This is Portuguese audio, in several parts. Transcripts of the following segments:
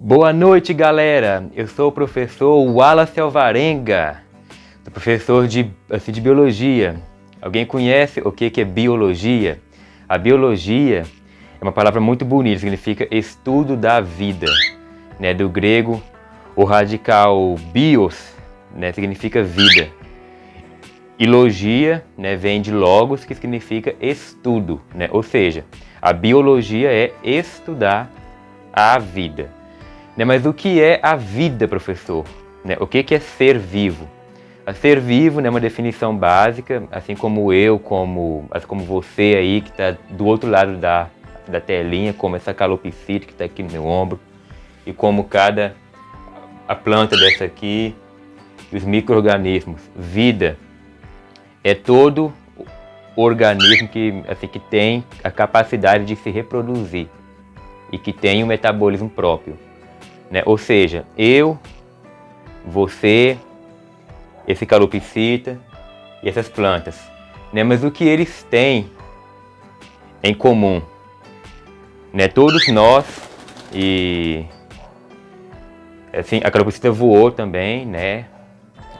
Boa noite, galera! Eu sou o professor Wallace Alvarenga, sou professor de Biologia. Alguém conhece o que é biologia? A biologia é uma palavra muito bonita, significa estudo da vida, né? Do grego, o radical bios, né? Significa vida. E logia, né? Vem de logos, que significa estudo, né? Ou seja, a biologia é estudar a vida. Mas o que é a vida, professor? O que é ser vivo? Ser vivo é uma definição básica, assim como eu, como você aí que está do outro lado da telinha, como essa calopsita que está aqui no meu ombro, e como a planta dessa aqui, os micro-organismos. Vida é todo organismo que tem a capacidade de se reproduzir e que tem um metabolismo próprio. Ou seja, eu, você, esse calopsita e essas plantas. Mas o que eles têm em comum? Todos nós, e assim, a calopsita voou também,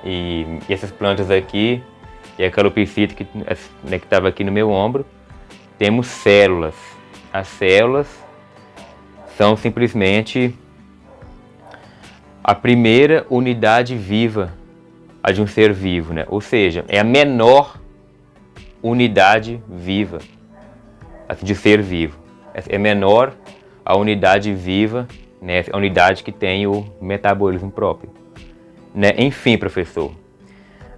e essas plantas aqui, e a calopsita que estava aqui no meu ombro, temos células. As células são simplesmente a primeira unidade viva de um ser vivo, Ou seja, é a menor unidade viva de ser vivo. É menor a unidade viva, a unidade que tem o metabolismo próprio. Enfim, professor,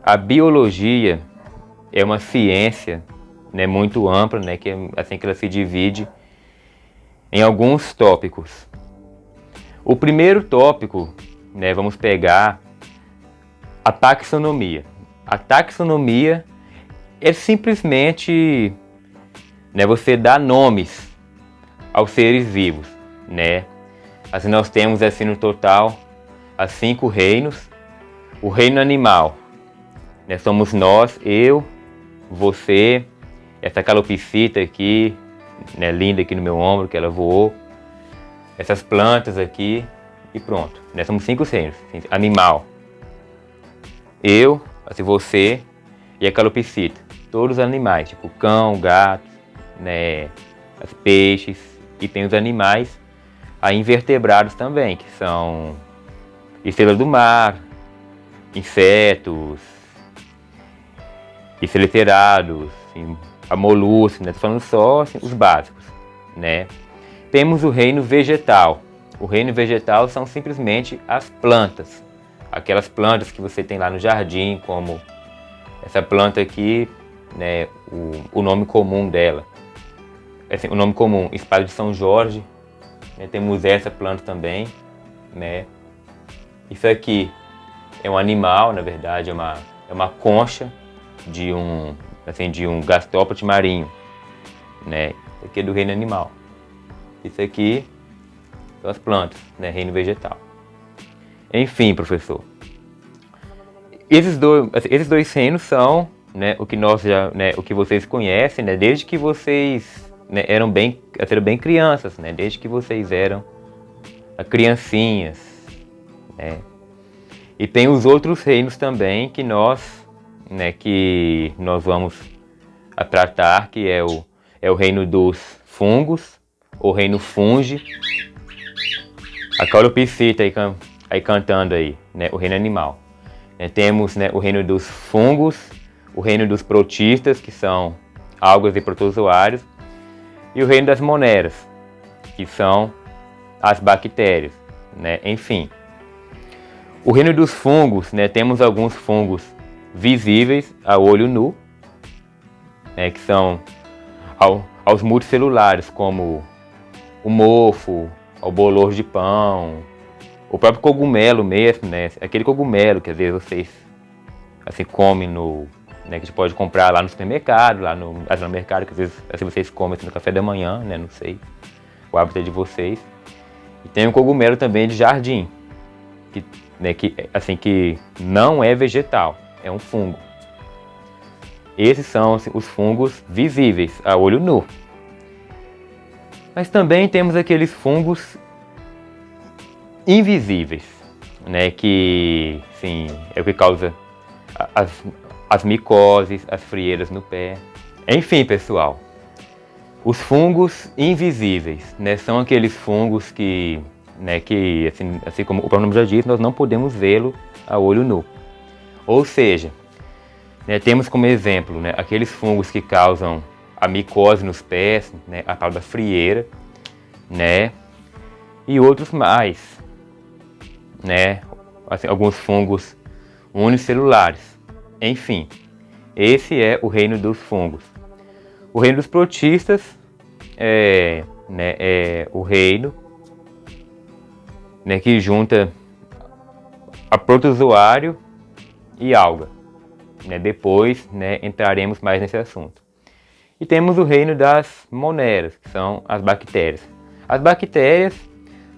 a biologia é uma ciência muito ampla, que ela se divide em alguns tópicos. O primeiro tópico, vamos pegar a taxonomia. A taxonomia é simplesmente você dar nomes aos seres vivos. Assim, nós temos no total 5 reinos. O reino animal, somos nós, eu, você, essa calopsita aqui, linda aqui no meu ombro, que ela voou, essas plantas aqui, e pronto. Somos 5 reinos. Animal, eu, você e a calopsita. Todos os animais, tipo cão, gato, peixes. E tem os animais invertebrados também, que são estrelas do mar, insetos, infeliterados, moluscos, Tô falando só os básicos, Temos o reino vegetal. O reino vegetal são simplesmente as plantas. Aquelas plantas que você tem lá no jardim, como essa planta aqui, o nome comum dela. O nome comum, espada de São Jorge. Temos essa planta também. Isso aqui é um animal, na verdade, é uma concha de um gastópode marinho. Isso aqui é do reino animal. Isso aqui são as plantas, reino vegetal. Enfim, professor, esses dois reinos são o que nós já, o que vocês conhecem, desde que vocês eram bem crianças, desde que vocês eram criancinhas, E tem os outros reinos também que nós vamos tratar, que é o reino dos fungos, o reino fungi, a calopsita aí cantando aí, o reino animal. Temos o reino dos fungos, o reino dos protistas, que são algas e protozoários, e o reino das moneras, que são as bactérias, Enfim, o reino dos fungos, temos alguns fungos visíveis a olho nu, que são aos multicelulares, como o mofo, o bolor de pão, o próprio cogumelo mesmo, Aquele cogumelo que às vezes vocês comem que a gente pode comprar lá no supermercado, lá no mercado, que às vezes vocês comem no café da manhã, não sei, o hábito é de vocês. E tem o cogumelo também de jardim, que não é vegetal, é um fungo. Esses são os fungos visíveis a olho nu. Mas também temos aqueles fungos invisíveis, né, que, sim, é o que causa as micoses, as frieiras no pé. Enfim, pessoal, os fungos invisíveis, né, são aqueles fungos que, né, que assim como o próprio nome já diz, nós não podemos vê-lo a olho nu. Ou seja, né, temos como exemplo, né, aqueles fungos que causam a micose nos pés, né, a tal da frieira, né, e outros mais, né, assim, alguns fungos unicelulares. Enfim, esse é o reino dos fungos. O reino dos protistas é o reino, né, que junta a protozoário e alga. Né, depois, né, entraremos mais nesse assunto. E temos o reino das moneras, que são as bactérias. As bactérias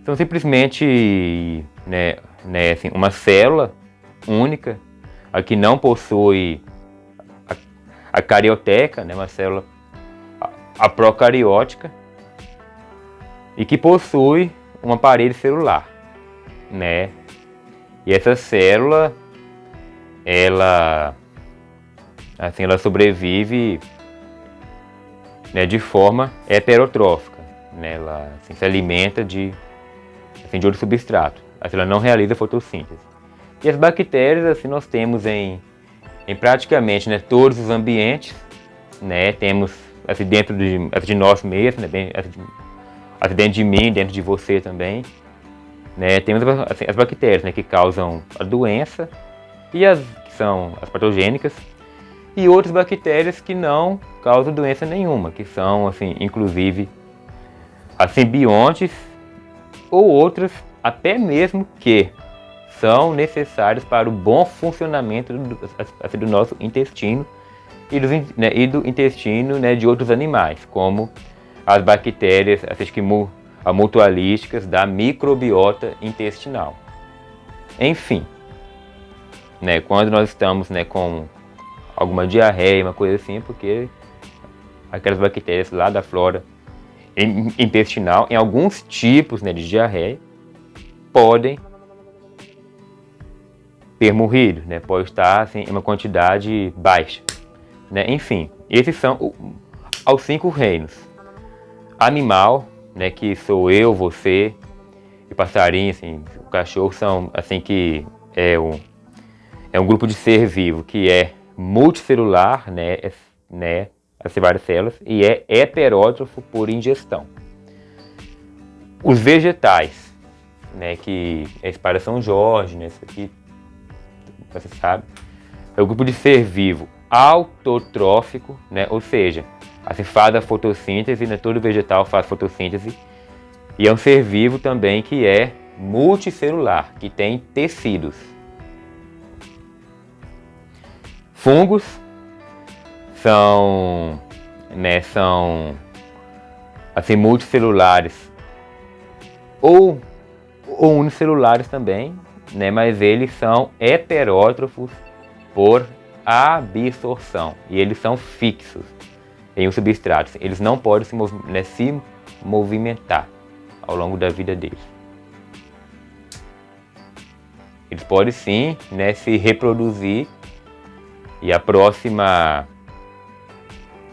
são simplesmente assim, uma célula única, a que não possui a carioteca, né, uma célula procariótica, e que possui uma parede celular, né? E essa célula, ela sobrevive, né, de forma heterotrófica, né? Ela assim, se alimenta de outro substrato. Assim, ela não realiza fotossíntese. E as bactérias, assim, nós temos em praticamente, né, todos os ambientes, né? Temos assim, dentro de nós mesmos, né? Dentro de mim, dentro de você também, né? Temos assim, as bactérias, né, que causam a doença e que são as patogênicas, e outras bactérias que não causam doença nenhuma, que são, assim, inclusive as simbiontes, ou outras até mesmo que são necessárias para o bom funcionamento do nosso intestino e do intestino, né, de outros animais, como as bactérias mutualísticas da microbiota intestinal. Enfim, né, quando nós estamos, né, com alguma diarreia, uma coisa assim, porque aquelas bactérias lá da flora intestinal, em alguns tipos, né, de diarreia, podem ter morrido, né, pode estar assim, em uma quantidade baixa. Né? Enfim, esses são os 5 reinos. Animal, né, que sou eu, você, e o passarinho, assim, o cachorro, são assim que é um grupo de ser vivo que é multicelular, né, assim, várias células, e é heterótrofo por ingestão. Os vegetais, né, que é Espara São Jorge, né, isso aqui você sabe, é o grupo de ser vivo autotrófico, né, ou seja, assim, faz a fotossíntese, né, todo vegetal faz fotossíntese, e é um ser vivo também que é multicelular, que tem tecidos. Fungos são assim, multicelulares ou unicelulares também, né, mas eles são heterótrofos por absorção, e eles são fixos em um substrato. Eles não podem se movimentar ao longo da vida deles. Eles podem sim, né, se reproduzir, e o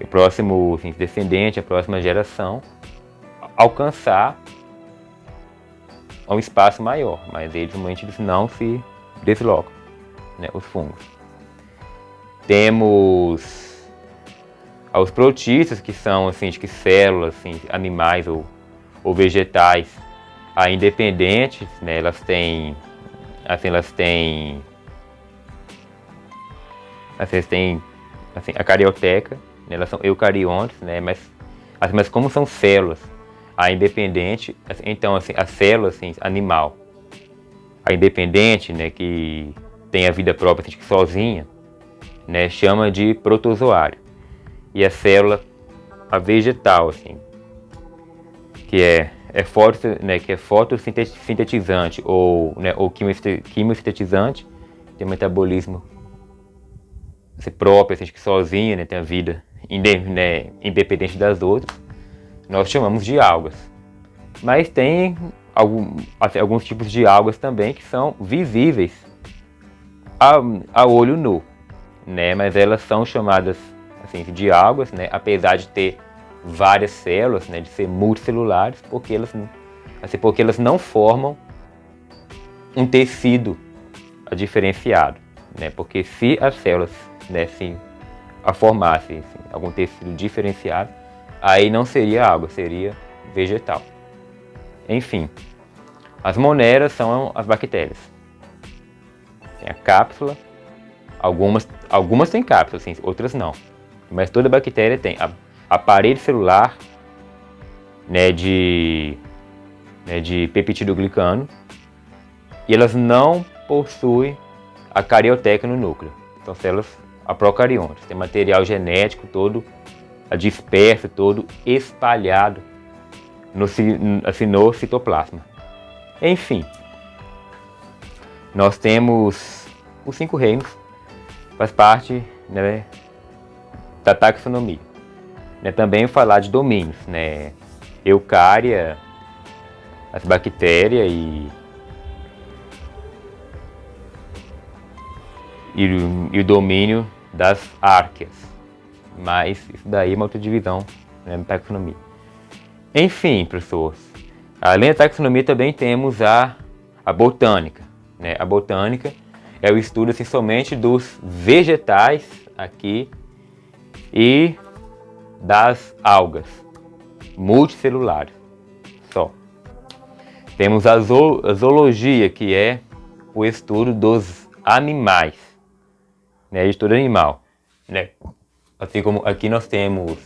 próximo assim, descendente, a próxima geração, alcançar um espaço maior, mas eles normalmente não se deslocam, né, os fungos. Temos os protistas, que são assim, de que células, assim, animais ou vegetais, independentes, né, elas têm a carioteca, né, elas são eucariontes, né, mas como são células independente, então assim, a célula assim, animal independente, né, que tem a vida própria assim, sozinha, né, chama de protozoário. E a célula vegetal, assim, que é fotossintetizante ou quimiosintetizante, tem um metabolismo assim, próprio, assim, que sozinha, né, tem a vida independente das outras, nós chamamos de algas. Mas tem alguns tipos de algas também que são visíveis a olho nu, né? Mas elas são chamadas assim, de algas, né? Apesar de ter várias células, né? De ser multicelulares, porque elas não formam um tecido diferenciado, né? Porque se as células, né, formassem assim, algum tecido diferenciado, aí não seria alga, seria vegetal. Enfim, as moneras são as bactérias. Tem a cápsula, algumas têm cápsula, assim, outras não. Mas toda bactéria tem a parede celular, né, de peptidoglicano, e elas não possuem a carioteca no núcleo. São células procariontes. Tem material genético todo disperso, todo espalhado no citoplasma. Enfim, nós temos os 5 reinos, faz parte, né, da taxonomia. Né, também falar de domínios, né, eucária, as bactérias e o domínio das árqueas. Mas isso daí é uma outra divisão, né, da taxonomia. Enfim, pessoas, além da taxonomia também temos a botânica. Né? A botânica é o estudo assim, somente dos vegetais aqui e das algas multicelulares. Só. Temos a zoologia, que é o estudo dos animais. Né? Estudo animal. Né? Assim como aqui nós temos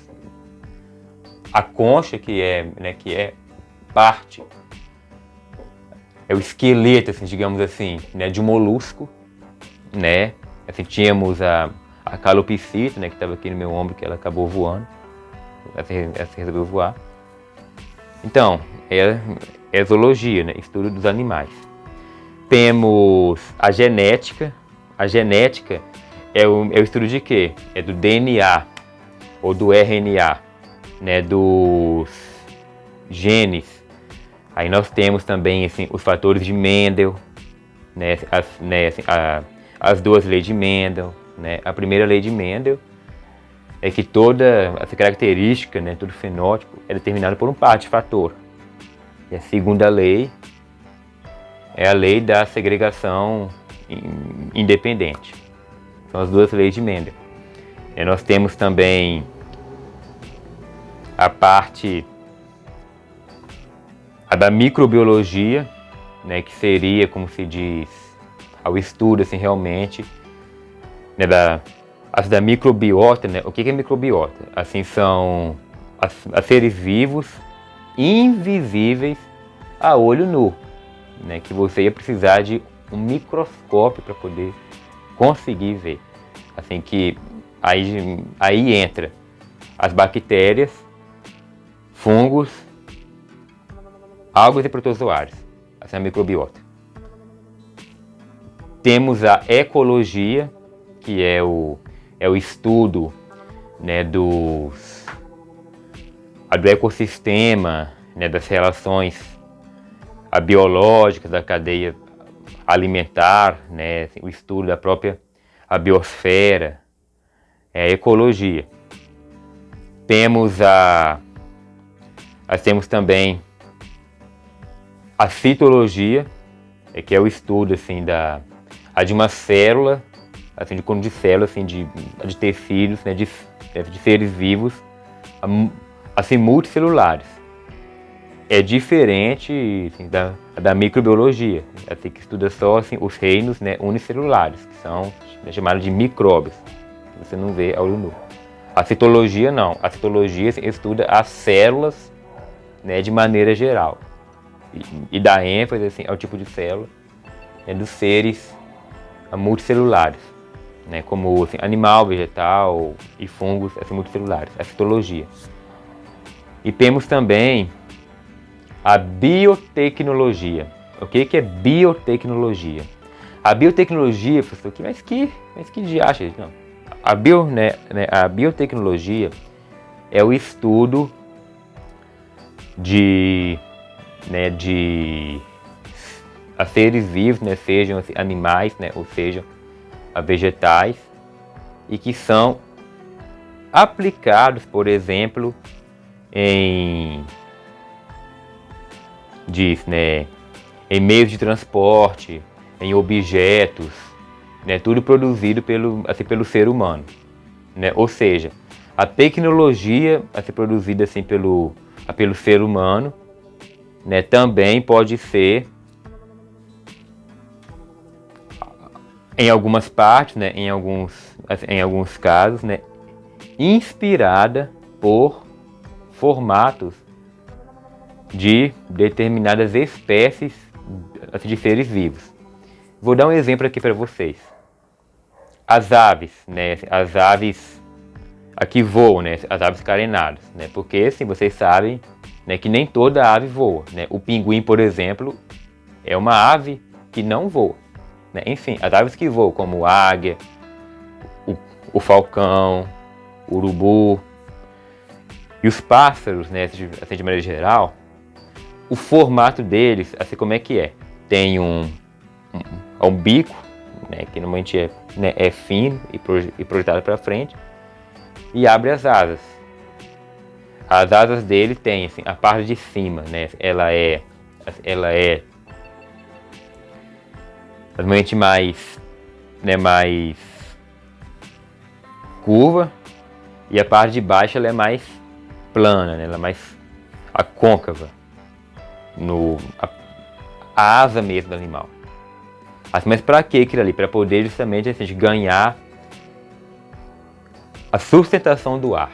a concha, que é parte, é o esqueleto, assim, digamos assim, né, de um molusco, né? Assim, tínhamos a calopsita, né, que estava aqui no meu ombro, que ela acabou voando, ela resolveu voar. Então, é zoologia, né, estudo dos animais. Temos a genética. A genética é o estudo de quê? É do DNA ou do RNA, né, dos genes. Aí nós temos também assim, os fatores de Mendel, né, as 2 leis de Mendel. Né? A primeira lei de Mendel é que toda essa característica, né, todo fenótipo é determinado por um par de fator. E a segunda lei é a lei da segregação independente. São as 2 leis de Mendel. E nós temos também a parte da microbiologia, né, que seria, como se diz, ao estudo assim, realmente, né, da microbiota. Né? O que é microbiota? Assim, são as seres vivos invisíveis a olho nu, né, que você ia precisar de um microscópio para poder conseguir ver. Assim que aí entra as bactérias, fungos, algas e protozoários, essa é a microbiota. Temos a ecologia, que é o estudo, né, do ecossistema, né, das relações biológicas da cadeia alimentar, né, assim, o estudo da própria biosfera, é a ecologia. Temos também a citologia, que é o estudo assim, de uma célula, assim, de conjunto de células, assim, de tecidos, né, de seres vivos, assim, multicelulares. É diferente assim, da microbiologia, assim, que estuda só assim, os reinos, né, unicelulares, que são, né, chamados de micróbios, que você não vê ao olho nu. A citologia não, a citologia assim, estuda as células, né, de maneira geral e dá ênfase assim, ao tipo de célula, né, dos seres multicelulares, né, como assim, animal, vegetal e fungos assim, multicelulares, a citologia. E temos também a biotecnologia. O que é biotecnologia? A biotecnologia, professor, mas que diacho? Não. A biotecnologia é o estudo né, a seres vivos, né, sejam assim, animais, né, ou sejam a vegetais, e que são aplicados, por exemplo, em meios de transporte, em objetos, né, tudo produzido pelo ser humano, né? Ou seja, a tecnologia a ser produzida assim, pelo ser humano, né, também pode ser, em algumas partes, né, em alguns casos, né, inspirada por formatos de determinadas espécies assim, de seres vivos. Vou dar um exemplo aqui para vocês. As aves, né, as aves aqui voam, né, as aves carenadas, né, porque assim, vocês sabem, né, que nem toda ave voa, né. O pinguim, por exemplo, é uma ave que não voa, né. Enfim, as aves que voam, como a águia, o falcão, o urubu e os pássaros, né, assim, de maneira geral, o formato deles, assim como é que é? Tem um bico, né, que normalmente é fino e projetado para frente, e abre as asas. As asas dele tem assim, a parte de cima, né, ela é normalmente mais curva, e a parte de baixo ela é mais plana, né, ela é mais côncava, a asa mesmo do animal. Mas para que aquilo ali? Para poder justamente assim, ganhar a sustentação do ar,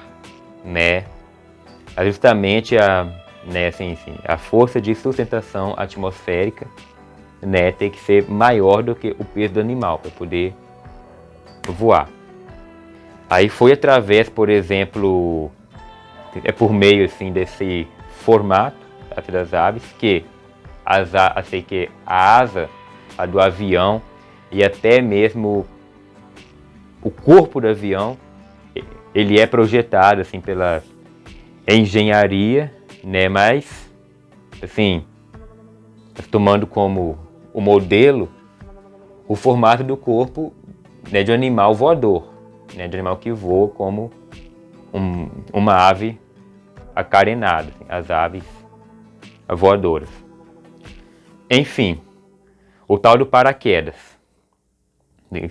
né? Justamente a força de sustentação atmosférica, né, tem que ser maior do que o peso do animal para poder voar. Aí foi através, por exemplo, por meio assim, desse formato das aves que a asa do avião e até mesmo o corpo do avião, ele é projetado assim pela engenharia, né, mas assim, tomando como o modelo o formato do corpo, né, de um animal voador, né, de um animal que voa como uma ave acarenada, assim, as aves voadoras. Enfim, o tal do paraquedas.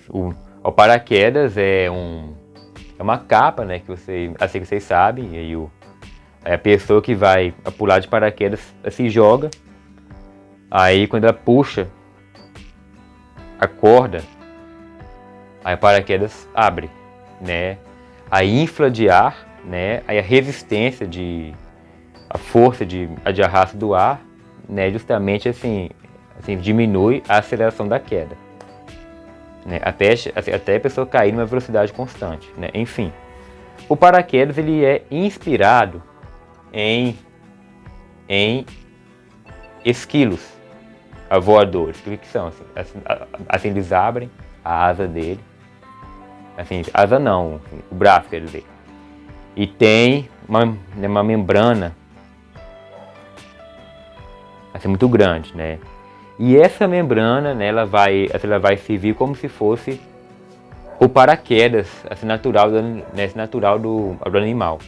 O paraquedas é uma capa, né, que vocês sabem, e aí a pessoa que vai pular de paraquedas se joga, aí quando ela puxa a corda, aí o paraquedas abre, né, aí infla de ar, né, aí a resistência a força de arrasto do ar, né, justamente assim diminui a aceleração da queda, né, até a pessoa cair numa velocidade constante, né. Enfim, o paraquedas ele é inspirado em esquilos voadores. O que são? Assim eles abrem a asa dele, assim, asa não, o braço quer dizer, e tem uma membrana assim, muito grande, né? E essa membrana, né, ela vai servir como se fosse o paraquedas assim, natural do animal.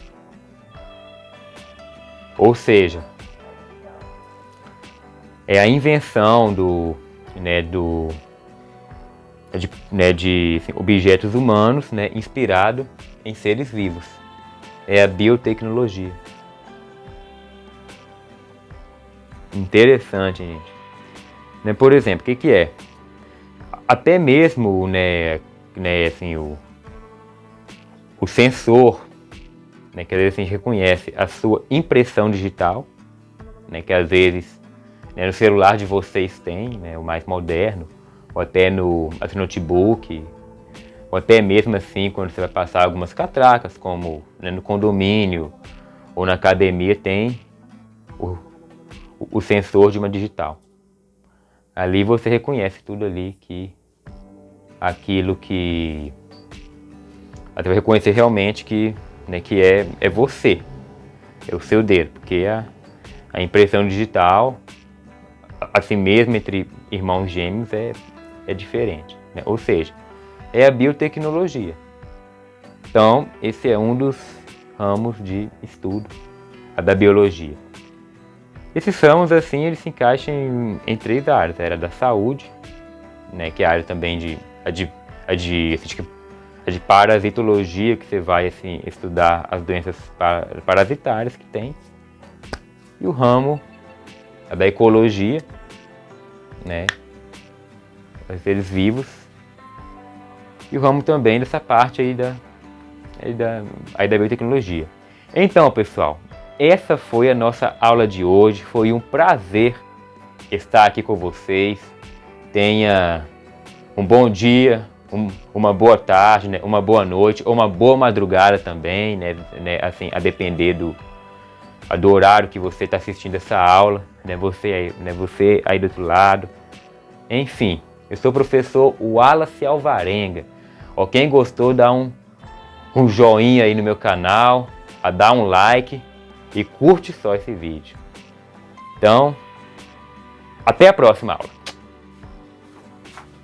Ou seja, é a invenção de objetos humanos, né, inspirado em seres vivos. É a biotecnologia. Interessante, gente. Né, por exemplo, o que é? Até mesmo, assim, o sensor, né, que às vezes a gente reconhece a sua impressão digital, né, que às vezes, né, no celular de vocês tem, né, o mais moderno, ou até no notebook, ou até mesmo assim quando você vai passar algumas catracas, como, né, no condomínio ou na academia tem o sensor de uma digital. Ali você reconhece tudo ali aquilo que até vai reconhecer realmente que é você, é o seu dedo, porque a impressão digital, assim mesmo entre irmãos gêmeos é diferente, né? Ou seja, é a biotecnologia. Então, esse é um dos ramos de estudo da biologia. Esses ramos, assim, eles se encaixam em 3 áreas. A área da saúde, né, que é a área também a de parasitologia, que você vai assim, estudar as doenças parasitárias que tem. E o ramo da ecologia, né, os seres vivos. E o ramo também dessa parte aí da biotecnologia. Então, pessoal, essa foi a nossa aula de hoje. Foi um prazer estar aqui com vocês. Tenha um bom dia, uma boa tarde, né, uma boa noite ou uma boa madrugada também, né, assim, a depender do horário que você está assistindo essa aula, né, você aí do outro lado. Enfim, eu sou o professor Wallace Alvarenga. Ó, quem gostou, dá um joinha aí no meu canal, dá um like e curte só esse vídeo. Então, até a próxima aula.